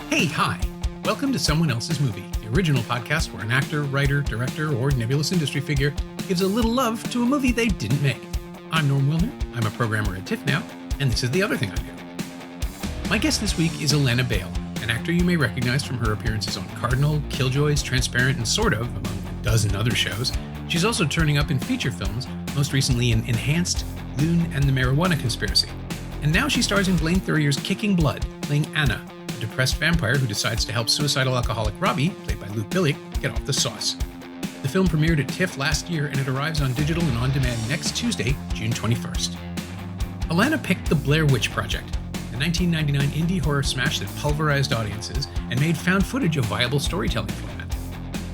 Hey, hi. Welcome to Someone Else's Movie, the original podcast where an actor, writer, director, or nebulous industry figure gives a little love to a movie they didn't make. I'm Norm Wilner. I'm a programmer at TIFF now, and this is the other thing I do. My guest this week is Alanna Bale, an actor you may recognize from her appearances on Cardinal, Killjoys, Transparent, and Sort of, among a dozen other shows. She's also turning up in feature films, most recently in Enhanced, Loon, and the Marijuana Conspiracy. And now she stars in Blaine Thurier's Kicking Blood, playing Anna, a depressed vampire who decides to help suicidal alcoholic Robbie, played by Luke Billick, get off the sauce. The film premiered at TIFF last year, and it arrives on digital and on demand next Tuesday, June 21st. Alanna picked The Blair Witch Project, a 1999 indie horror smash that pulverized audiences and made found footage a viable storytelling format.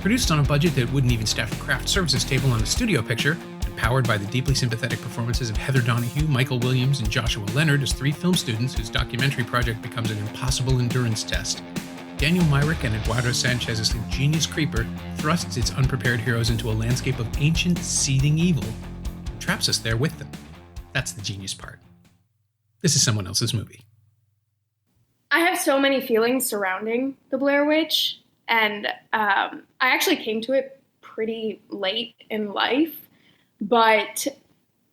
Produced on a budget that wouldn't even staff a craft services table on a studio picture, and powered by the deeply sympathetic performances of Heather Donahue, Michael Williams, and Joshua Leonard as three film students whose documentary project becomes an impossible endurance test, Daniel Myrick and Eduardo Sanchez's ingenious creeper thrusts its unprepared heroes into a landscape of ancient, seething evil and traps us there with them. That's the genius part. This is Someone Else's Movie. I have so many feelings surrounding The Blair Witch, and I actually came to it pretty late in life, but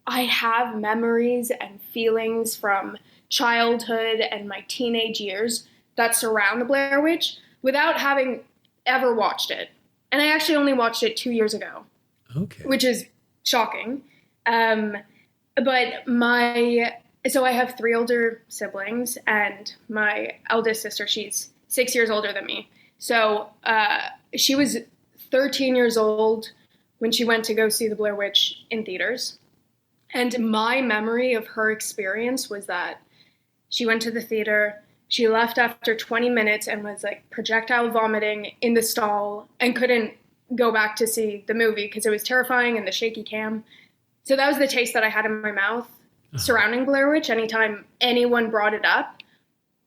I have memories and feelings from childhood and my teenage years that surround The Blair Witch without having ever watched it. And I actually only watched it 2 years ago, which is shocking. So I have three older siblings, and my eldest sister, she's 6 years older than me. So she was 13 years old when she went to go see The Blair Witch in theaters. And my memory of her experience was that she went to the theater, she left after 20 minutes and was like projectile vomiting in the stall and couldn't go back to see the movie because it was terrifying and the shaky cam. So that was the taste that I had in my mouth surrounding Blair Witch anytime anyone brought it up.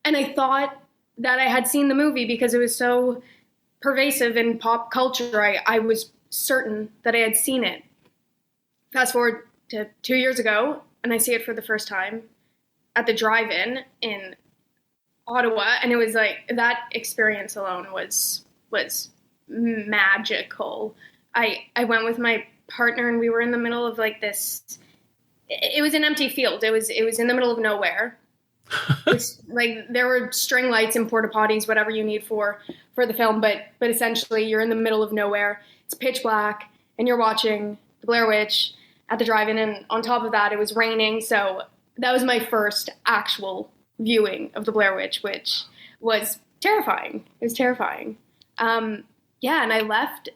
And I thought that I had seen the movie because it was so pervasive in pop culture. I was certain that I had seen it. Fast forward to 2 years ago, and I see it for the first time at the drive-in in Ottawa, and it was like that experience alone was magical. I went with my partner, and we were in the middle of like this. It was an empty field. It was in the middle of nowhere. Like there were string lights and porta potties, whatever you need for the film, but essentially you're in the middle of nowhere. It's pitch black, and you're watching The Blair Witch at the drive-in, and on top of that, it was raining. So that was my first actual viewing of The Blair Witch, which was terrifying. It was terrifying. And I left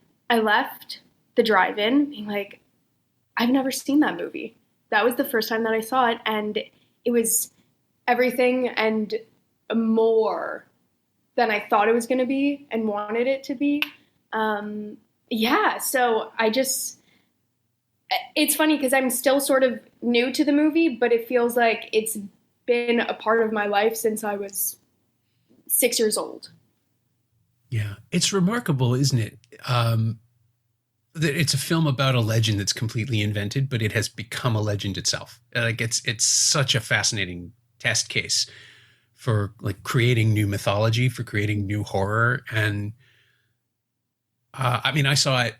the drive-in being like, I've never seen that movie. That was the first time that I saw it, and it was everything and more than I thought it was going to be and wanted it to be. So it's funny because I'm still sort of new to the movie, but it feels like it's been a part of my life since I was 6 years old. Yeah, it's remarkable, isn't it? That it's a film about a legend that's completely invented, but it has become a legend itself. Like it's such a fascinating test case for like creating new mythology, for creating new horror. And I saw it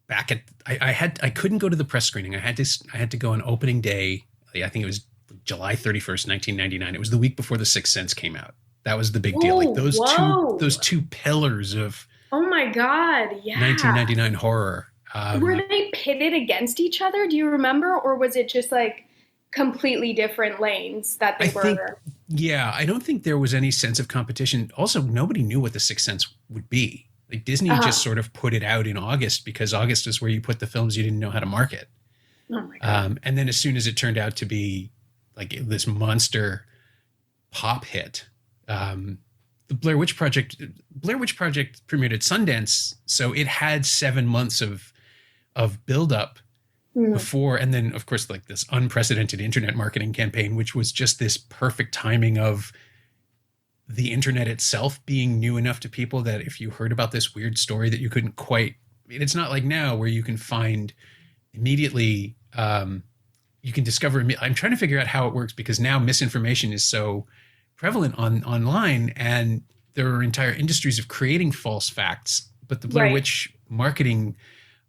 back at I couldn't go to the press screening. I had to go on opening day. I think it was July 31st, 1999. It was the week before The Sixth Sense came out. That was the big deal. Like those two pillars of oh my God, yeah, 1999 horror. Were they pitted against each other? Do you remember, or was it just like completely different lanes that they were? I don't think there was any sense of competition. Also, nobody knew what The Sixth Sense would be. Like Disney just sort of put it out in August because August is where you put the films you didn't know how to market. Oh my God. And then as soon as it turned out to be like this monster pop hit, the Blair Witch Project premiered at Sundance, so it had 7 months of buildup before, and then of course like this unprecedented internet marketing campaign, which was just this perfect timing of the internet itself being new enough to people that if you heard about this weird story that you couldn't quite, it's not like now where you can find immediately, you can discover. I'm trying to figure out how it works because now misinformation is so prevalent online, and there are entire industries of creating false facts. But the Blair Witch marketing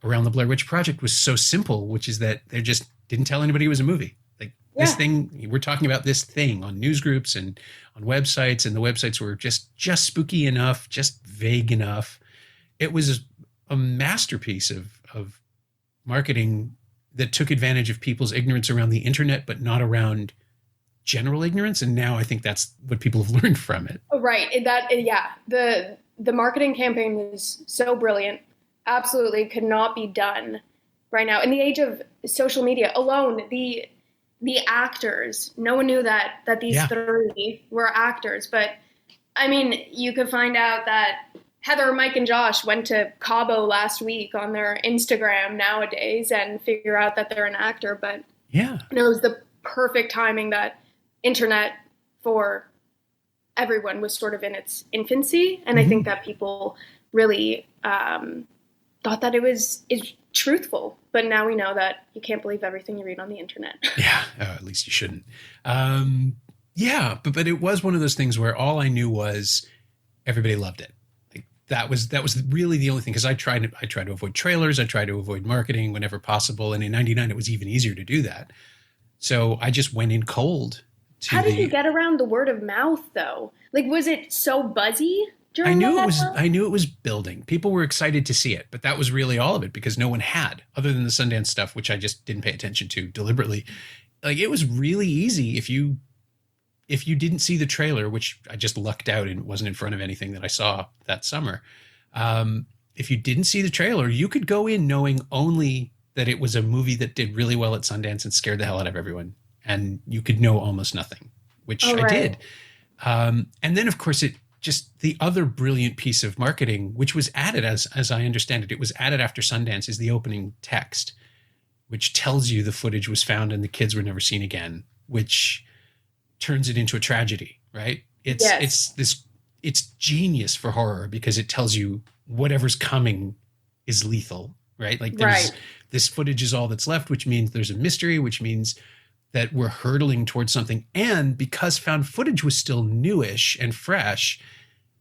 around the Blair Witch Project was so simple, which is that they just didn't tell anybody it was a movie. Like this thing, we're talking about this thing on news groups and on websites, and the websites were just spooky enough, just vague enough. It was a masterpiece of marketing that took advantage of people's ignorance around the internet, but not around general ignorance. And now I think that's what people have learned from it. Right. The marketing campaign was so brilliant. Absolutely could not be done right now. In the age of social media alone, the actors, no one knew that these three were actors. But I mean, you could find out that Heather, Mike, and Josh went to Cabo last week on their Instagram nowadays and figure out that they're an actor. But it was the perfect timing that internet for everyone was sort of in its infancy. And I think that people really thought that is truthful. But now we know that you can't believe everything you read on the internet. At least you shouldn't. But it was one of those things where all I knew was everybody loved it. Like that was really the only thing, because I tried to avoid trailers. I tried to avoid marketing whenever possible. And in 99, it was even easier to do that. So I just went in cold. How did you get around the word of mouth, though? Like, was it so buzzy during I knew it was building. People were excited to see it, but that was really all of it, because no one had, other than the Sundance stuff, which I just didn't pay attention to deliberately. Like, it was really easy if you didn't see the trailer, which I just lucked out and wasn't in front of anything that I saw that summer. If you didn't see the trailer, you could go in knowing only that it was a movie that did really well at Sundance and scared the hell out of everyone. And you could know almost nothing, which I did. And then, of course, the other brilliant piece of marketing, which was added, as I understand it, it was added after Sundance, is the opening text, which tells you the footage was found and the kids were never seen again, which turns it into a tragedy, right? It's genius for horror, because it tells you whatever's coming is lethal, right? Like this footage is all that's left, which means there's a mystery, which means that we're hurtling towards something. And because found footage was still newish and fresh,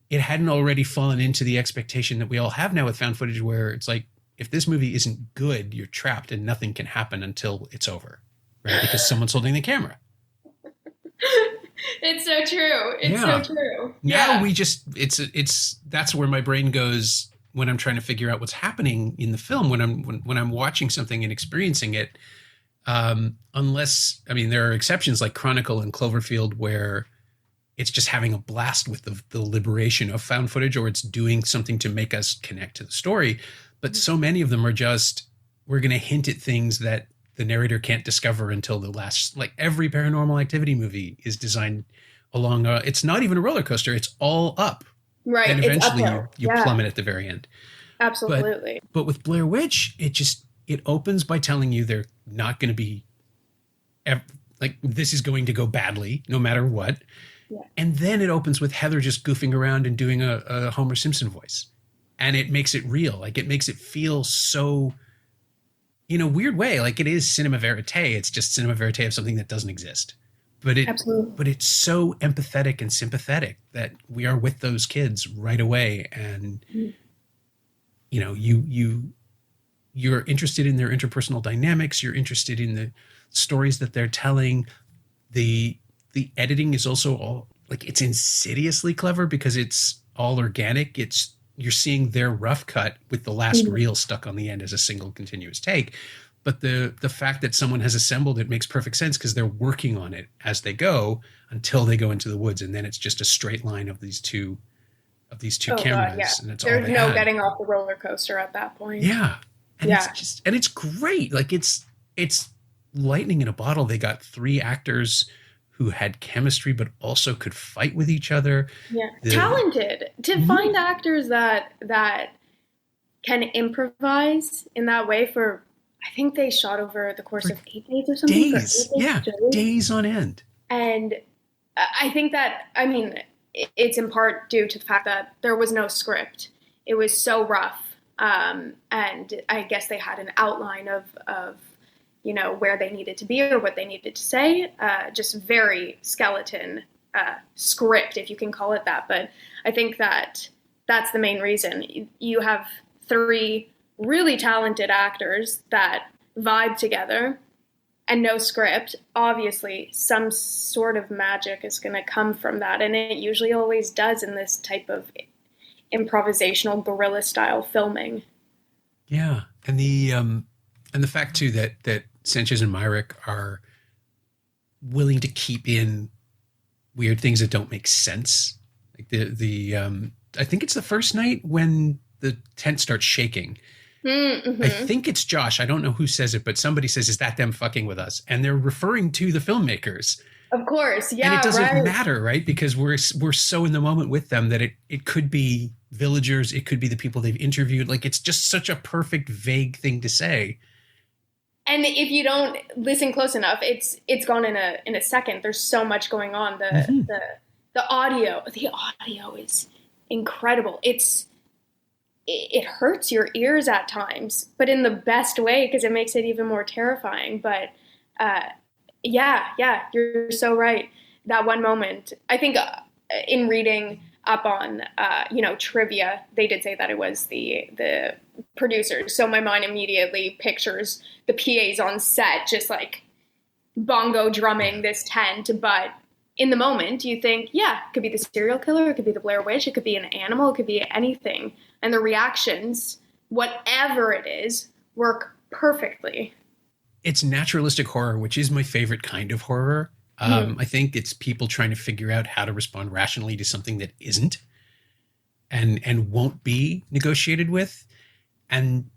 it hadn't already fallen into the expectation that we all have now with found footage, where it's like, if this movie isn't good, you're trapped and nothing can happen until it's over, right? Because someone's holding the camera. It's so true. It's so true. Now that's where my brain goes when I'm trying to figure out what's happening in the film, when I'm watching something and experiencing it. Unless, I mean, there are exceptions like Chronicle and Cloverfield, where it's just having a blast with the liberation of found footage, or it's doing something to make us connect to the story. But so many of them are just, we're going to hint at things that the narrator can't discover until the last. Like every Paranormal Activity movie is designed along it's not even a roller coaster, it's all up. Right. And eventually you plummet at the very end. Absolutely. But with Blair Witch, it opens by telling you they're not going to be like, this is going to go badly no matter what. Yeah. And then it opens with Heather just goofing around and doing a Homer Simpson voice. And it makes it real. Like, it makes it feel so, in a weird way, like it is cinema verite. It's just cinema verite of something that doesn't exist. But it's so empathetic and sympathetic that we are with those kids right away. And, you're interested in their interpersonal dynamics. You're interested in the stories that they're telling. The editing is also all, like, it's insidiously clever because it's all organic. You're seeing their rough cut with the last reel stuck on the end as a single continuous take. But the fact that someone has assembled it makes perfect sense, because they're working on it as they go until they go into the woods. And then it's just a straight line of these two cameras. God, yeah. And it's There's no getting off the roller coaster at that point. Yeah. And it's great. Like, it's lightning in a bottle. They got 3 actors who had chemistry, but also could fight with each other. Yeah. Talented. To find actors that can improvise in that way for, I think they shot over the course of 8 days or something. Days. Days on end. And I think that, I mean, it's in part due to the fact that there was no script. It was so rough. And I guess they had an outline of where they needed to be or what they needed to say, just very skeleton script, if you can call it that. But I think that that's the main reason. You have three really talented actors that vibe together and no script. Obviously, some sort of magic is going to come from that, and it usually always does in this type of improvisational guerrilla style filming. Yeah, and the fact too that Sanchez and Myrick are willing to keep in weird things that don't make sense. Like the I think it's the first night when the tent starts shaking. Mm-hmm. I think it's Josh. I don't know who says it, but somebody says, "Is that them fucking with us?" And they're referring to the filmmakers. Of course, yeah. And it doesn't matter, right? Because we're so in the moment with them that it could be villagers, it could be the people they've interviewed. Like, it's just such a perfect, vague thing to say. And if you don't listen close enough, it's gone in a second. There's so much going on. The audio is incredible. It hurts your ears at times, but in the best way, because it makes it even more terrifying. But yeah, you're so right. That one moment, I think, in reading up on trivia, they did say that it was the producers. So my mind immediately pictures the PAs on set just like bongo drumming this tent. But in the moment, you think, yeah, it could be the serial killer, it could be the Blair Witch, it could be an animal, it could be anything. And the reactions, whatever it is, work perfectly. It's naturalistic horror, which is my favorite kind of horror. I think it's people trying to figure out how to respond rationally to something that isn't and won't be negotiated with. And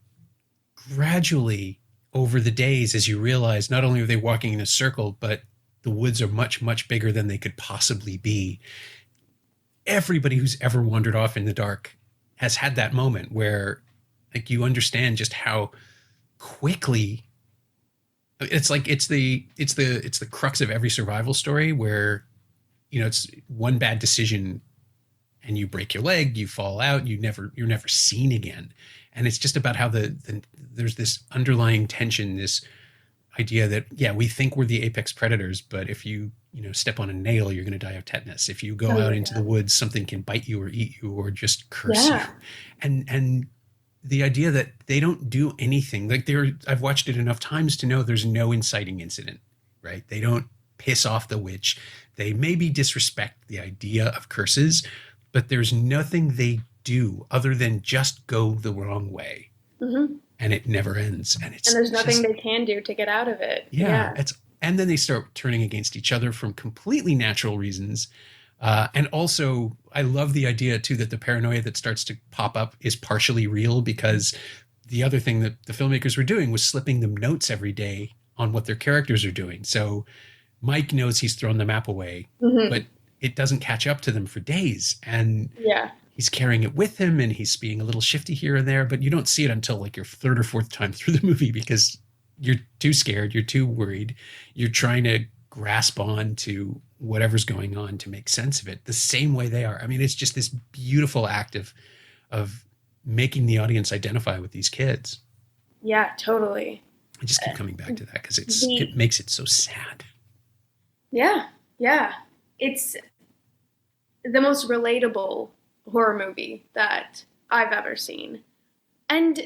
gradually over the days, as you realize, not only are they walking in a circle, but the woods are much, much bigger than they could possibly be. Everybody who's ever wandered off in the dark has had that moment where, like, you understand just how quickly it's the crux of every survival story where, it's one bad decision and you break your leg, you fall out, you're never seen again. And it's just about how there's this underlying tension, this idea that, yeah, we think we're the apex predators, but if you step on a nail, you're going to die of tetanus. If you go out into the woods, something can bite you or eat you or just curse you. And the idea that they don't do anything, like I've watched it enough times to know there's no inciting incident, right? They don't piss off the witch. They maybe disrespect the idea of curses, but there's nothing they do other than just go the wrong way. Mm-hmm. And it never ends. And there's nothing they can do to get out of it. Yeah. And then they start turning against each other from completely natural reasons. And also, I love the idea, too, that the paranoia that starts to pop up is partially real, because the other thing that the filmmakers were doing was slipping them notes every day on what their characters are doing. So Mike knows he's thrown the map away, but it doesn't catch up to them for days. And he's carrying it with him, and he's being a little shifty here and there, but you don't see it until like your third or fourth time through the movie because you're too scared, you're too worried, you're trying to grasp on to whatever's going on to make sense of it the same way they are. I mean, it's just this beautiful act of making the audience identify with these kids. Yeah, totally. I just keep coming back to that because it makes it so sad. Yeah. It's the most relatable horror movie that I've ever seen. And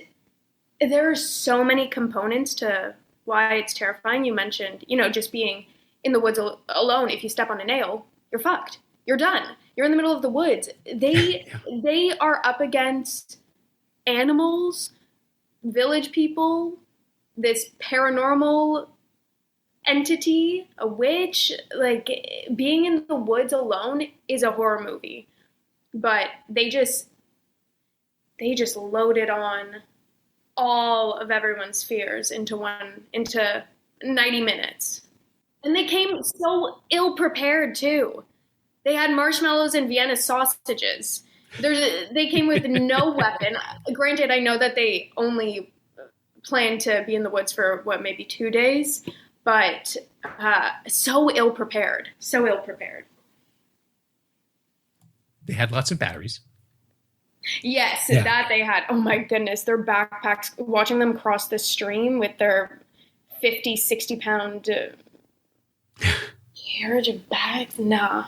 there are so many components to why it's terrifying. You mentioned, just being in the woods alone. If you step on a nail, you're fucked. You're done. You're in the middle of the woods. They are up against animals, village people, this paranormal entity, a witch. Like, being in the woods alone is a horror movie. But they just loaded on all of everyone's fears into 90 minutes. And they came so ill-prepared, too. They had marshmallows and Vienna sausages. They came with no weapon. Granted, I know that they only planned to be in the woods for, maybe 2 days. But so ill-prepared. So ill-prepared. They had lots of batteries. Yes, that they had. Oh, my goodness. Their backpacks, watching them cross the stream with their 50, 60-pound carriage of bags. Nah.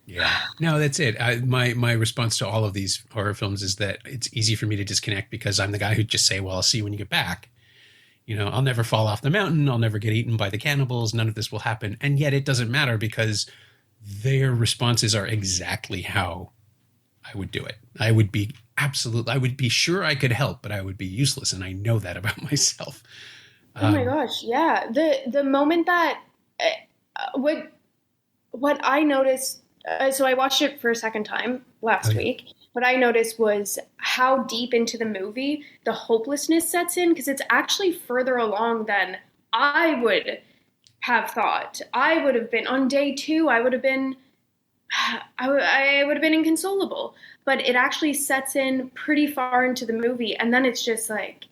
Yeah. No, that's it. My response to all of these horror films is that it's easy for me to disconnect because I'm the guy who just say, well, I'll see you when you get back. I'll never fall off the mountain. I'll never get eaten by the cannibals. None of this will happen. And yet it doesn't matter because their responses are exactly how I would do it. I would be sure I could help, but I would be useless. And I know that about myself. Oh my gosh. Yeah. The moment that, what I noticed, so I watched it for a second time last week. What I noticed was how deep into the movie the hopelessness sets in, because it's actually further along than I would have thought. I would have been on day 2. I would have been inconsolable, but it actually sets in pretty far into the movie, and then it's just like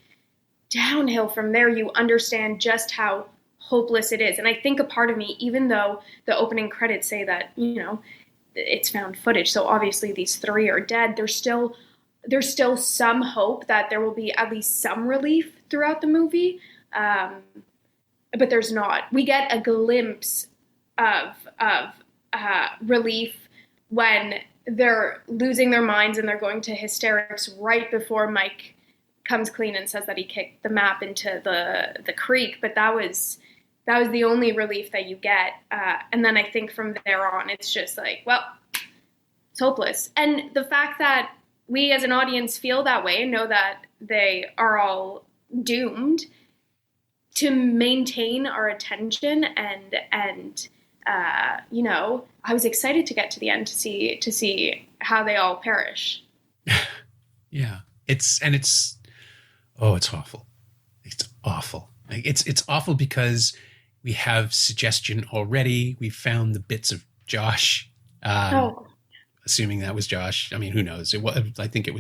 downhill from there. You understand just how hopeless it is, and I think a part of me, even though the opening credits say that it's found footage, so obviously these 3 are dead, there's still some hope that there will be at least some relief throughout the movie, but there's not. We get a glimpse of relief when they're losing their minds and they're going to hysterics right before Mike comes clean and says that he kicked the map into the creek, but that was the only relief that you get. And then I think from there on, it's just like, well, it's hopeless. And the fact that we as an audience feel that way and know that they are all doomed, to maintain our attention and I was excited to get to the end to see how they all perish. Yeah. It's awful. It's awful. It's awful because we have suggestion already. We found the bits of Josh, assuming that was Josh. I mean, who knows? I think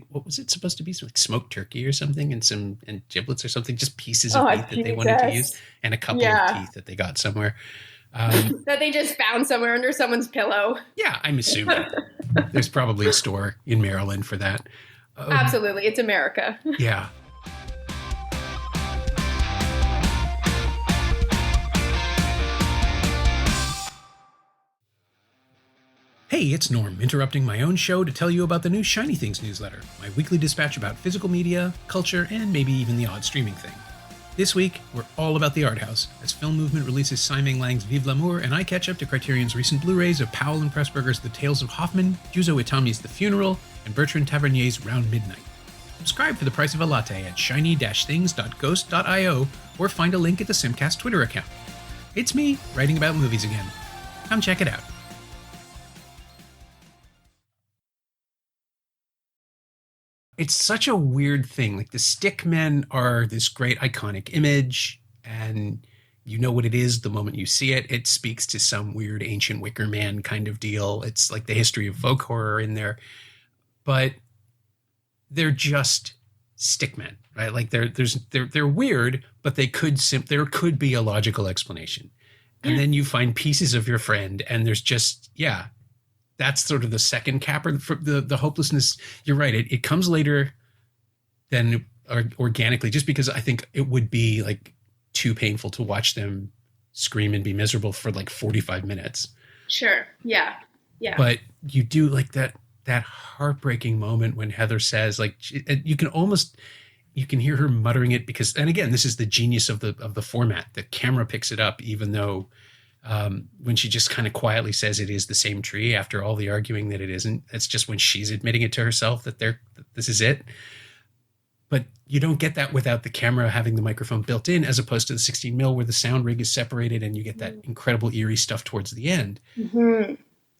what was it supposed to be? Like smoked turkey or something, and giblets or something, just pieces of meat that they wanted to use, and a couple of teeth that they got somewhere. That they just found somewhere under someone's pillow. Yeah, I'm assuming. There's probably a store in Maryland for that. Absolutely. It's America. Yeah. Hey, it's Norm, interrupting my own show to tell you about the new Shiny Things newsletter, my weekly dispatch about physical media, culture, and maybe even the odd streaming thing. This week, we're all about the art house, as Film Movement releases Simon Lang's Vive l'Amour, and I catch up to Criterion's recent Blu-rays of Powell and Pressburger's The Tales of Hoffman, Juzo Itami's The Funeral, and Bertrand Tavernier's Round Midnight. Subscribe for the price of a latte at shiny-things.ghost.io, or find a link at the Simcast Twitter account. It's me, writing about movies again. Come check it out. It's such a weird thing. Like, the stick men are this great iconic image, and you know what it is the moment you see it. It speaks to some weird ancient Wicker Man kind of deal. It's like the history of folk horror in there, but they're just stick men, right? Like they're weird, but there could be a logical explanation. And then you find pieces of your friend, and there's just, that's sort of the second capper for the hopelessness. You're right. It comes later than organically, just because I think it would be like too painful to watch them scream and be miserable for like 45 minutes. Sure. Yeah. Yeah. But you do like that heartbreaking moment when Heather says, like, you can hear her muttering it because, and again, this is the genius of the format. The camera picks it up, even though when she just kind of quietly says it is the same tree after all the arguing that it isn't. It's just when she's admitting it to herself that this is it. But you don't get that without the camera having the microphone built in, as opposed to the 16 mil where the sound rig is separated and you get that incredible eerie stuff towards the end. Mm-hmm.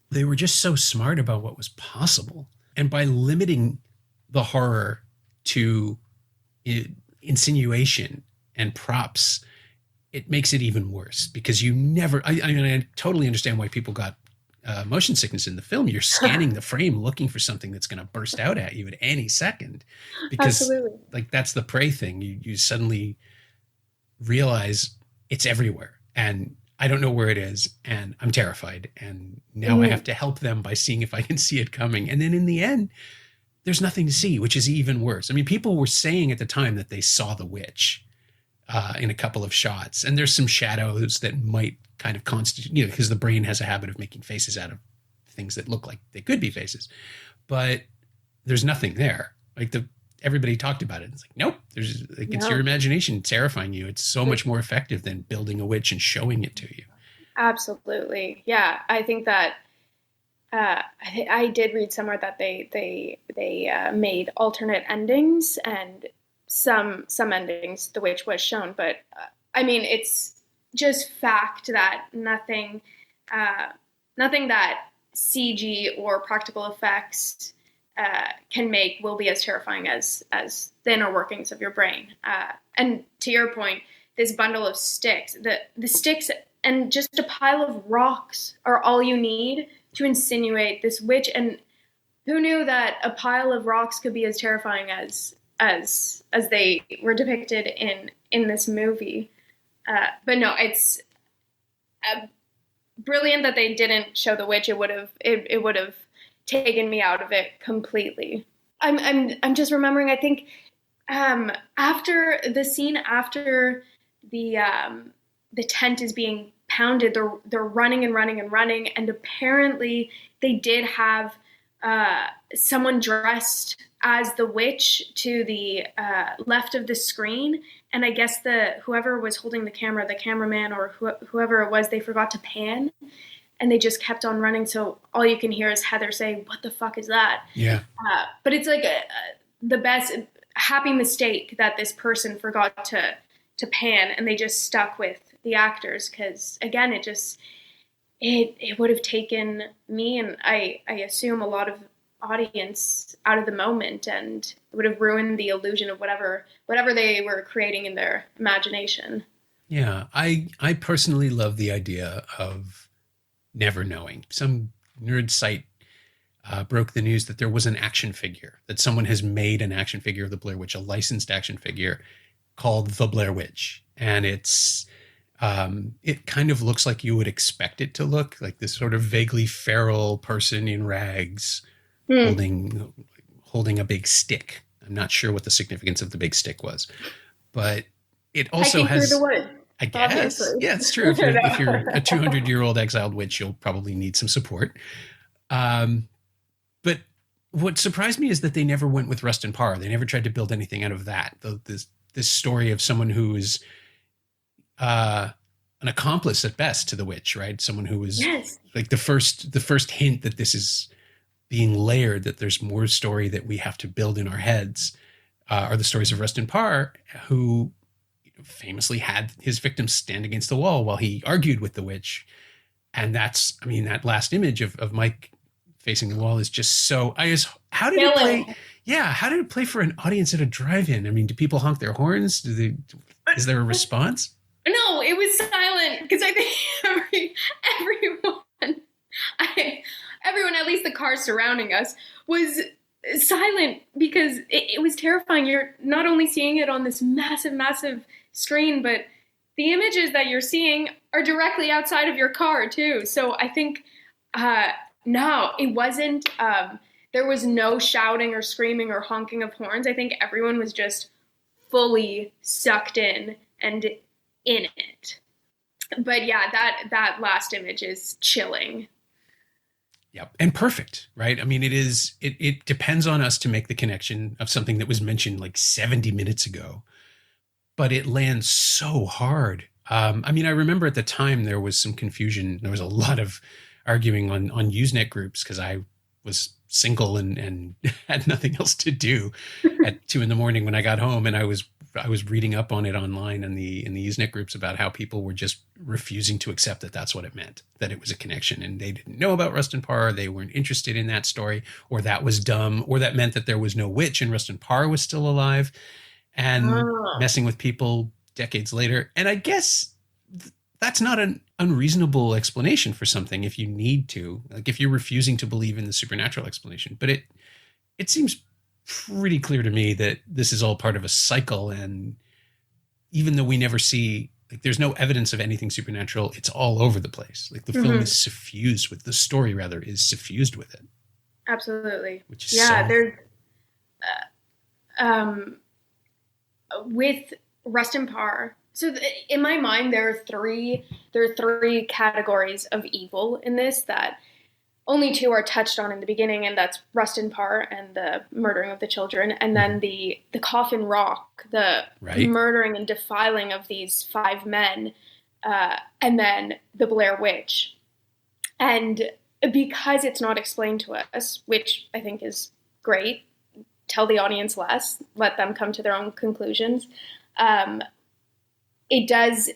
They were just so smart about what was possible. And by limiting the horror to insinuation and props, it makes it even worse, because you never, I mean, I totally understand why people got motion sickness in the film. You're scanning the frame looking for something that's going to burst out at you at any second, because Absolutely. Like, that's the prey thing. You suddenly realize it's everywhere and I don't know where it is, and I'm terrified. And now I have to help them by seeing if I can see it coming. And then in the end, there's nothing to see, which is even worse. I mean, people were saying at the time that they saw the witch. in a couple of shots. And there's some shadows that might kind of constitute, because the brain has a habit of making faces out of things that look like they could be faces. But there's nothing there. Like everybody talked about it. It's like, nope, it's your imagination terrifying you. It's so much more effective than building a witch and showing it to you. Absolutely. Yeah. I think that I did read somewhere that they made alternate endings, and some endings the witch was shown, but I mean, it's just fact that nothing that CG or practical effects can make will be as terrifying as the inner workings of your brain. And to your point, this bundle of sticks, the sticks and just a pile of rocks are all you need to insinuate this witch. And who knew that a pile of rocks could be as terrifying as they were depicted in this movie. But no, it's brilliant that they didn't show the witch. It would have taken me out of it completely. I'm just remembering, I think after the scene, after the tent is being pounded, they're running and running and running, and apparently they did have someone dressed as the witch to the left of the screen, and I guess whoever was holding the camera, the cameraman or whoever it was, they forgot to pan, and they just kept on running. So all you can hear is Heather say, "What the fuck is that?" Yeah. But it's like the best happy mistake that this person forgot to pan, and they just stuck with the actors, because again, it would have taken me, and I assume a lot of audience, out of the moment, and it would have ruined the illusion of whatever they were creating in their imagination. Yeah, I personally love the idea of never knowing. Some nerd site broke the news that there was an action figure, that someone has made an action figure of the Blair Witch, a licensed action figure called the Blair Witch. And it kind of looks like you would expect it to look, like this sort of vaguely feral person in rags holding a big stick. I'm not sure what the significance of the big stick was, but it also has through the wood. I guess. Obviously. Yeah, it's true. If you're a 200-year-old exiled witch, you'll probably need some support. But what surprised me is that they never went with Rustin Parr. They never tried to build anything out of that. This story of someone who is an accomplice at best to the witch, right? Someone who is like the first hint that this is being layered, that there's more story that we have to build in our heads, are the stories of Rustin Parr, who famously had his victims stand against the wall while he argued with the witch. And that last image of Mike facing the wall is just so, how did it play? Yeah. How did it play for an audience at a drive-in? I mean, do people honk their horns? Is there a response? No, it was silent, because I think everyone, at least the cars surrounding us, was silent, because it was terrifying. You're not only seeing it on this massive, massive screen, but the images that you're seeing are directly outside of your car too. So I think, no, it wasn't, there was no shouting or screaming or honking of horns. I think everyone was just fully sucked in and in it. But yeah, that last image is chilling. Yep. And perfect, right? I mean, it depends on us to make the connection of something that was mentioned like 70 minutes ago, but it lands so hard. I mean, I remember at the time there was some confusion. There was a lot of arguing on Usenet groups, because I was single and had nothing else to do at 2 a.m. when I got home, and I was reading up on it online in the Usenet groups about how people were just refusing to accept that that's what it meant, that it was a connection, and they didn't know about Rustin Parr, they weren't interested in that story, or that was dumb, or that meant that there was no witch and Rustin Parr was still alive, and messing with people decades later. And I guess that's not an unreasonable explanation for something if you need to, like if you're refusing to believe in the supernatural explanation. But it seems pretty clear to me that this is all part of a cycle. And even though we never see, like, there's no evidence of anything supernatural, it's all over the place. Like the film is suffused with, the story rather is suffused with it. Absolutely. Which is there's, with Rustin Parr, So in my mind, there are three categories of evil in this that only two are touched on in the beginning, and that's Rustin Parr and the murdering of the children, and then the Coffin Rock, the Right. murdering and defiling of these five men, and then the Blair Witch. And because it's not explained to us, which I think is great, tell the audience less, let them come to their own conclusions. It does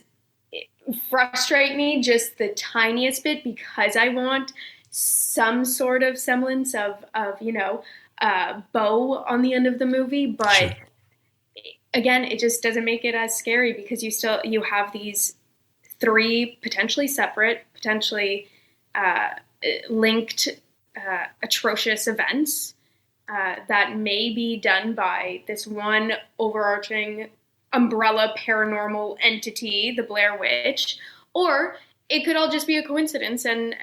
frustrate me just the tiniest bit because I want some sort of semblance of bow on the end of the movie, but Sure. again, it just doesn't make it as scary because you have these three potentially separate, potentially linked, atrocious events that may be done by this one overarching umbrella paranormal entity, the Blair Witch, or it could all just be a coincidence, and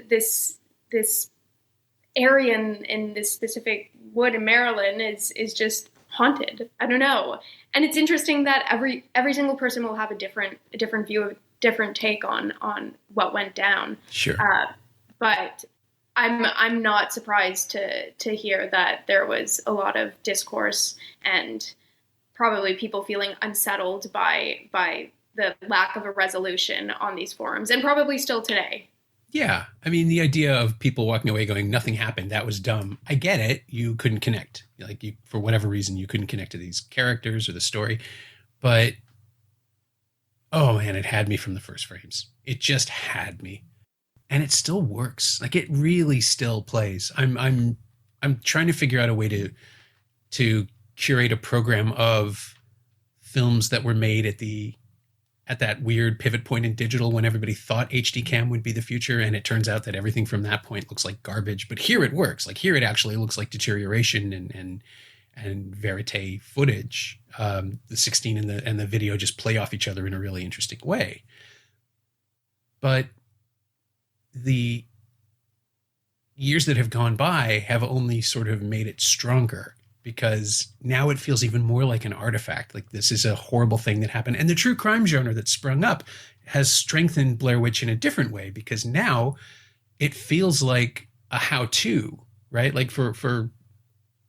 this area in this specific wood in Maryland is just haunted. I don't know, and it's interesting that every single person will have a different view, of different take on what went down. Sure. But I'm not surprised to hear that there was a lot of discourse and probably people feeling unsettled by the lack of a resolution on these forums, and probably still today. Yeah. I mean, the idea of people walking away going, nothing happened, that was dumb. I get it. You couldn't connect. For whatever reason, you couldn't connect to these characters or the story. But, oh man, it had me from the first frames. It just had me. And it still works. It really still plays. I'm trying to figure out a way to curate a program of films that were made at that weird pivot point in digital when everybody thought HD cam would be the future, and it turns out that everything from that point looks like garbage. But here it works. Here it actually looks like deterioration and verite footage. The 16 and the video just play off each other in a really interesting way. But the years that have gone by have only sort of made it stronger, because now it feels even more like an artifact. This is a horrible thing that happened. And the true crime genre that sprung up has strengthened Blair Witch in a different way, because now it feels like a how-to, right? For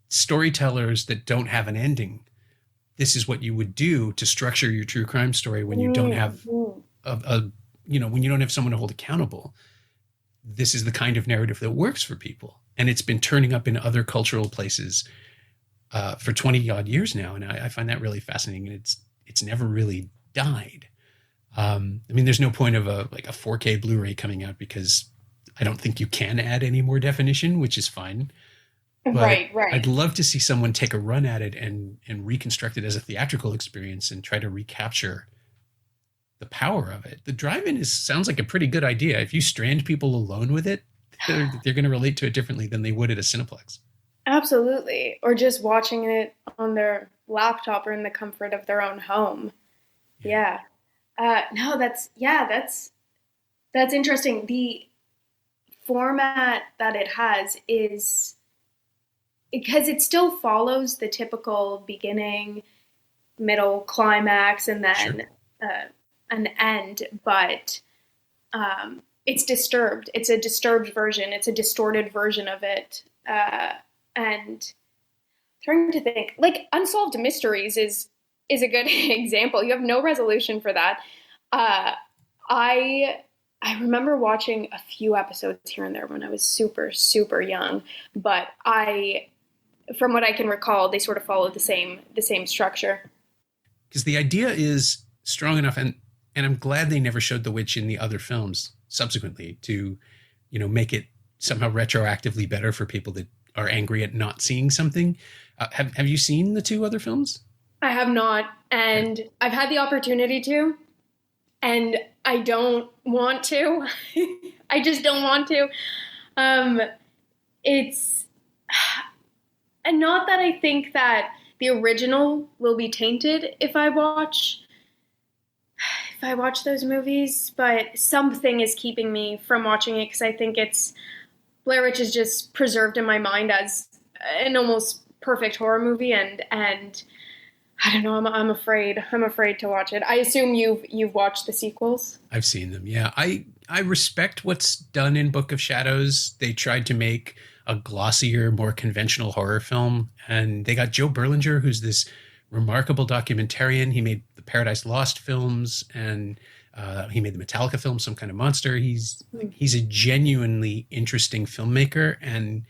storytellers that don't have an ending, this is what you would do to structure your true crime story when you don't have when you don't have someone to hold accountable. This is the kind of narrative that works for people. And it's been turning up in other cultural places for 20 odd years now. And I find that really fascinating. And it's never really died. There's no point of a 4K Blu-ray coming out, because I don't think you can add any more definition, which is fine. But Right. I'd love to see someone take a run at it and reconstruct it as a theatrical experience and try to recapture the power of it. The drive-in sounds like a pretty good idea. If you strand people alone with it, they're going to relate to it differently than they would at a Cineplex. Absolutely. Or just watching it on their laptop or in the comfort of their own home. Yeah. No, that's interesting. The format that it has is, because it still follows the typical beginning, middle, climax, and then an end, but it's disturbed. It's a disturbed version. It's a distorted version of it. And trying to think, Unsolved Mysteries is a good example. You have no resolution for that. I remember watching a few episodes here and there when I was super, super young, but from what I can recall, they sort of followed the same structure. Because the idea is strong enough, and I'm glad they never showed the witch in the other films subsequently to, make it somehow retroactively better for people that are angry at not seeing something. Have you seen the two other films? I have not, and I've had the opportunity to, and I don't want to. I just don't want to. It's and not that I think that the original will be tainted if I watch those movies, but something is keeping me from watching it, because I think Blair Witch is just preserved in my mind as an almost perfect horror movie, and I don't know. I'm afraid. I'm afraid to watch it. I assume you've watched the sequels. I've seen them. Yeah, I respect what's done in Book of Shadows. They tried to make a glossier, more conventional horror film, and they got Joe Berlinger, who's this remarkable documentarian. He made the Paradise Lost films, and he made the Metallica film, Some Kind of Monster. He's a genuinely interesting filmmaker, and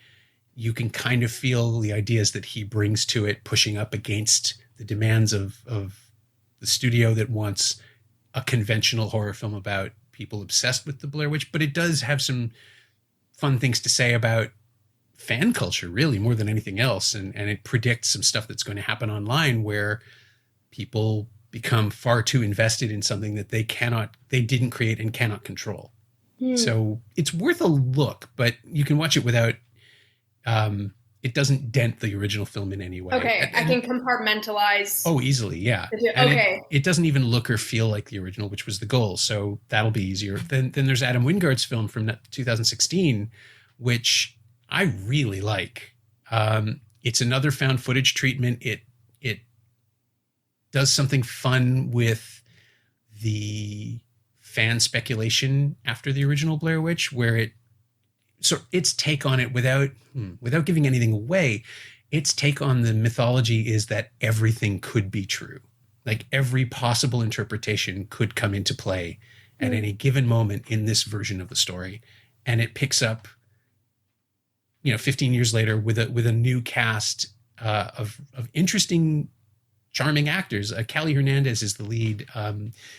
you can kind of feel the ideas that he brings to it, pushing up against the demands of the studio that wants a conventional horror film about people obsessed with the Blair Witch. But it does have some fun things to say about fan culture, really, more than anything else. And it predicts some stuff that's going to happen online where people become far too invested in something that they didn't create and cannot control. So it's worth a look, but you can watch it without, it doesn't dent the original film in any way. Okay, I can compartmentalize. Oh, easily, yeah. Okay. It doesn't even look or feel like the original, which was the goal. So that'll be easier. Then there's Adam Wingard's film from 2016, which I really like. It's another found footage treatment. It does something fun with the fan speculation after the original Blair Witch, where its take on it, without giving anything away, its take on the mythology is that everything could be true. Like every possible interpretation could come into play at any given moment in this version of the story. And it picks up, 15 years later with a new cast of interesting, charming actors. Callie Hernandez is the lead.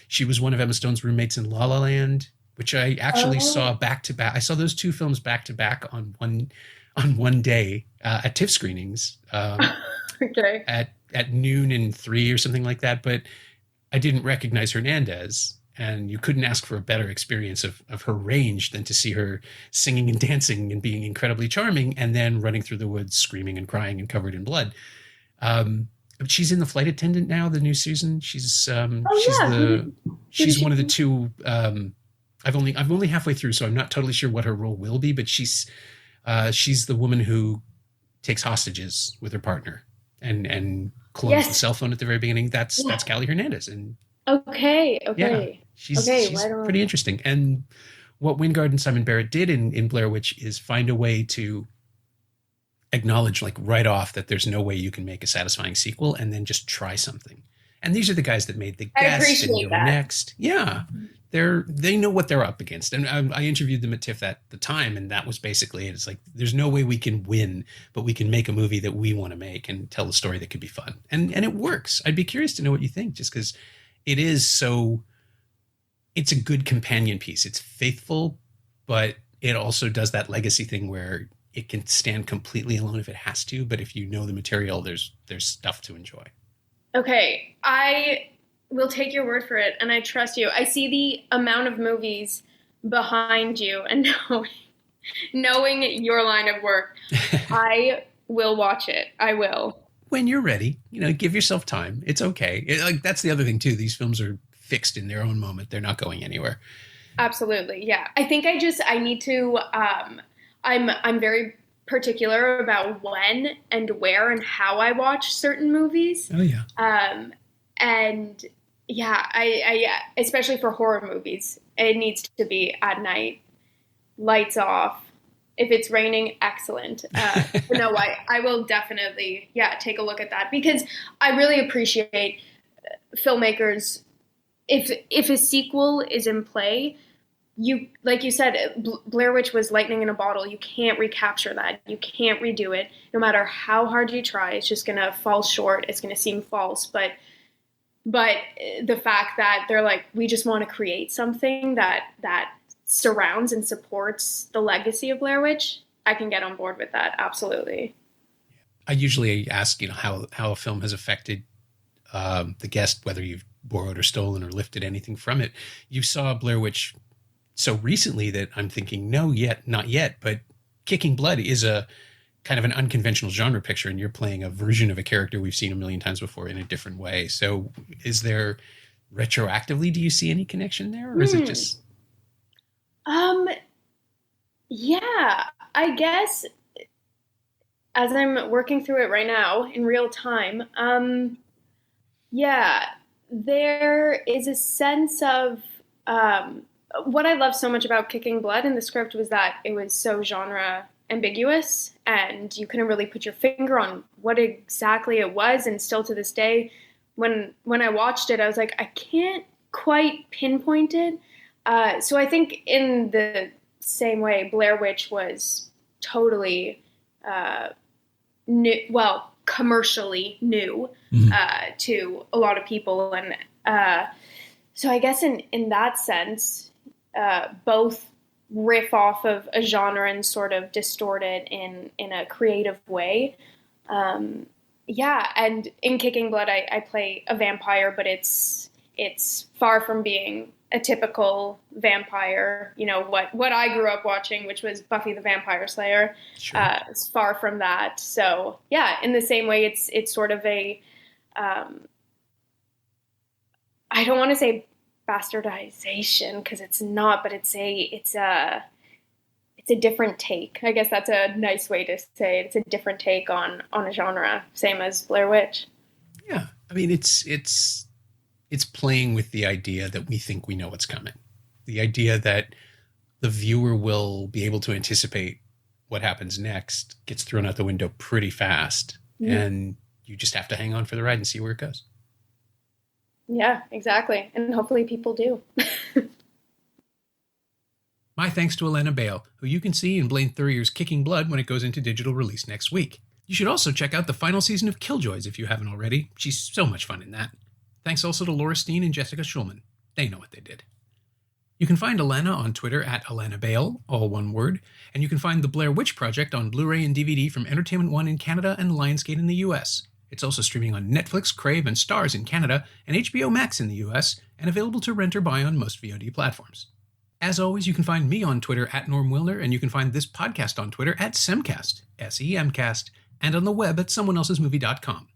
She was one of Emma Stone's roommates in La La Land, which I actually saw back to back. I saw those two films back to back on one day at TIFF screenings. Okay. At noon and 3 or something like that. But I didn't recognize Hernandez, and you couldn't ask for a better experience of her range than to see her singing and dancing and being incredibly charming, and then running through the woods screaming and crying and covered in blood. She's in The Flight Attendant now, the new season. She's one of the two. I've only halfway through, so I'm not totally sure what her role will be, but she's the woman who takes hostages with her partner and clones the cell phone at the very beginning. That's Callie Hernandez. And okay. Yeah, she's pretty interesting. And what Wingard and Simon Barrett did in Blair Witch is find a way to acknowledge, like, right off, that there's no way you can make a satisfying sequel, and then just try something. And these are the guys that made The Guest and You're Next. Yeah. They know what they're up against. And I interviewed them at TIFF at the time, and that was basically it. It's like, there's no way we can win, but we can make a movie that we want to make and tell a story that could be fun. And it works. I'd be curious to know what you think, just because it's a good companion piece. It's faithful, but it also does that legacy thing where it can stand completely alone if it has to, but if you know the material, there's stuff to enjoy. Okay, I will take your word for it, and I trust you. I see the amount of movies behind you, and knowing your line of work, I will watch it. I will. When you're ready, give yourself time. It's okay. That's the other thing too. These films are fixed in their own moment. They're not going anywhere. Absolutely, yeah. I think I need to. I'm very particular about when and where and how I watch certain movies. Oh yeah. And yeah, I especially for horror movies, it needs to be at night, lights off. If it's raining, excellent. No, I will definitely, take a look at that, because I really appreciate filmmakers. If a sequel is in play, you, like you said, Blair Witch was lightning in a bottle. You can't recapture that. You can't redo it. No matter how hard you try, it's just going to fall short. It's going to seem false. But the fact that they're like, we just want to create something that surrounds and supports the legacy of Blair Witch, I can get on board with that. Absolutely. I usually ask, how a film has affected the guest, whether you've borrowed or stolen or lifted anything from it. You saw Blair Witch so recently that I'm thinking, not yet, but Kicking Blood is a kind of an unconventional genre picture, and you're playing a version of a character we've seen a million times before in a different way. So is there, retroactively, do you see any connection there, or is it just... Yeah, I guess as I'm working through it right now in real time, Yeah, there is a sense of what I love so much about Kicking Blood in the script was that it was so genre ambiguous and you couldn't really put your finger on what exactly it was. And still to this day, when I watched it, I was like, I can't quite pinpoint it. So I think in the same way, Blair Witch was totally new, well, commercially new to a lot of people. And so I guess in that sense, both riff off of a genre and sort of distort it in a creative way. Yeah, and in Kicking Blood, I play a vampire, but it's far from being a typical vampire, you know, what I grew up watching, which was Buffy the Vampire Slayer. Sure. It's far from that. So yeah, in the same way, it's sort of a, I don't want to say bastardization because it's not, but it's a different take. I guess that's a nice way to say it. It's a different take on a genre, same as Blair Witch. Yeah. I mean, it's playing with the idea that we think we know what's coming. The idea that the viewer will be able to anticipate what happens next gets thrown out the window pretty fast. Mm-hmm. And you just have to hang on for the ride and see where it goes. Yeah, exactly. And hopefully people do. My thanks to Alanna Bale, who you can see in Blaine Thurier's Kicking Blood when it goes into digital release next week. You should also check out the final season of Killjoys if you haven't already. She's so much fun in that. Thanks also to Laura Steen and Jessica Schulman. They know what they did. You can find Alanna on Twitter at Alanna Bale, all one word, and you can find The Blair Witch Project on Blu-ray and DVD from Entertainment One in Canada and Lionsgate in the US. It's also streaming on Netflix, Crave, and Starz in Canada, and HBO Max in the US, and available to rent or buy on most VOD platforms. As always, you can find me on Twitter at Norm Wilner, and you can find this podcast on Twitter at Semcast, S-E-M-Cast, and on the web at someoneelsesmovie.com.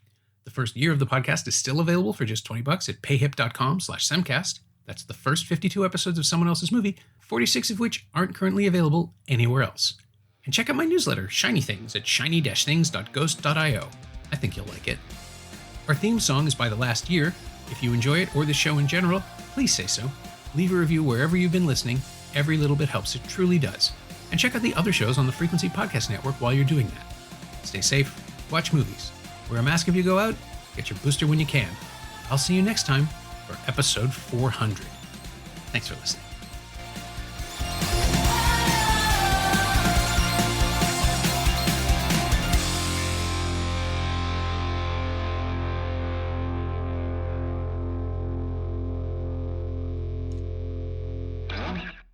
The first year of the podcast is still available for just $20 at payhip.com/Semcast. That's the first 52 episodes of Someone Else's Movie, 46 of which aren't currently available anywhere else. And check out my newsletter, Shiny Things, at shiny-things.ghost.io. I think you'll like it. Our theme song is by The Last Year. If you enjoy it or the show in general, please say so. Leave a review wherever you've been listening. Every little bit helps, it truly does. And check out the other shows on the Frequency Podcast Network while you're doing that. Stay safe, watch movies, wear a mask if you go out, get your booster when you can. I'll see you next time for episode 400. Thanks for listening.